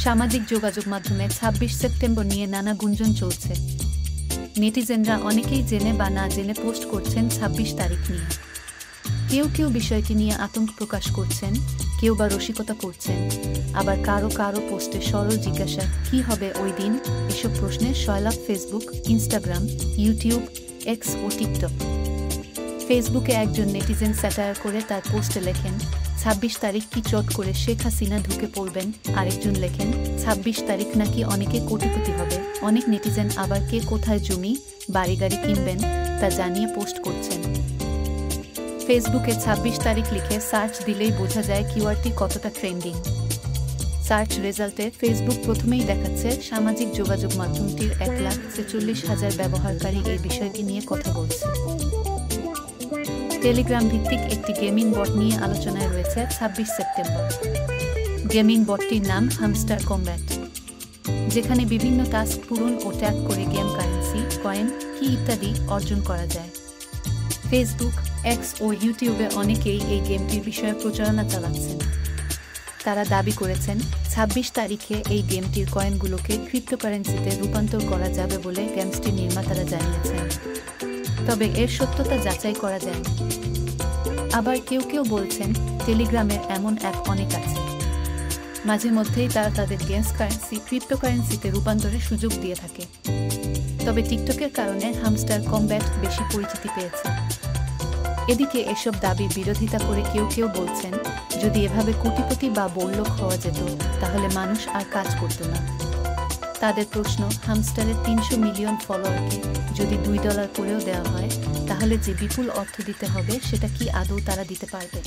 সামাজিক যোগাযোগ মাধ্যমে ২৬ সেপ্টেম্বর নিয়ে নানা গুঞ্জন চলছে। নেটিজেনরা অনেকেই জেনে বা না জেনে পোস্ট করছেন ২৬ তারিখ নিয়ে। কেউ কেউ বিষয়টি নিয়ে আতঙ্ক প্রকাশ করছেন, কেউ বা রসিকতা করছেন, আবার কারো কারো পোস্টে সরল জিজ্ঞাসা কী হবে ওই দিন। এসব প্রশ্নের সয়লাভ ফেসবুক, ইনস্টাগ্রাম, ইউটিউব, এক্স ও টিকটক। ফেসবুকে একজন নেটিজেন স্যাটায়ার করে তার পোস্টে লেখেন ২৬ তারিখ কি চট করে শেখ হাসিনা ঢুকে পড়বেন। আরেকজন লেখেন ২৬ তারিখ নাকি অনেকে কোটিপতি হবে। অনেক নেটিজেন আবার কে কোথায় জমি বাড়ি গাড়ি কিনবেন তা জানিয়ে পোস্ট করছেন। ফেসবুকে ২৬ তারিখ লিখে সার্চ দিলেই বোঝা যায় কিওয়ার্ডটি কতটা ট্রেন্ডিং। সার্চ রেজাল্টে ফেসবুক প্রথমেই দেখাচ্ছে সামাজিক যোগাযোগ মাধ্যমটির ১,৪৬,০০০ ব্যবহারকারী এই বিষয়টি নিয়ে কথা বলছে। টেলিগ্রাম ভিত্তিক একটি গেমিং বট নিয়ে আলোচনায় রয়েছে ২৬ সেপ্টেম্বর। গেমিং বটটির নাম হামস্টার কমব্যাট, যেখানে বিভিন্ন টাস্ক পূরণ ও ট্যাগ করে গেম কারেন্সি, কয়েন, কি ইত্যাদি অর্জন করা যায়। ফেসবুক, এক্স ও ইউটিউবে অনেকেই এই গেমটির বিষয়ে প্রচারণা চালাচ্ছেন। তারা দাবি করেছেন ২৬ তারিখে এই গেমটির কয়েনগুলোকে ক্রিপ্টোকারেন্সিতে রূপান্তর করা যাবে বলে গেমসটির নির্মাতারা জানিয়েছেন। তবে এর সত্যতা যাচাই করা যায়নি। আবার কেউ কেউ বলছেন টেলিগ্রামের এমন অ্যাপ অনেক আছে, মাঝে মধ্যেই তারা তাদের গেমস কারেন্সি ক্রিপ্টোকারেন্সিতে রূপান্তরের সুযোগ দিয়ে থাকে। তবে টিকটকের কারণে হামস্টার কমব্যাট বেশি পরিচিতি পেয়েছে। এদিকে এসব দাবির বিরোধিতা করে কেউ কেউ বলছেন যদি এভাবে কোটিপতি বা বড়লোক হওয়া যেত তাহলে মানুষ আর কাজ করত না। তাদের প্রশ্ন, হামস্টারের ৩০০ মিলিয়ন ফলোয়ারকে যদি $2 করেও দেওয়া হয় তাহলে যে বিপুল অর্থ দিতে হবে সেটা কি আদৌ তারা দিতে পারবে?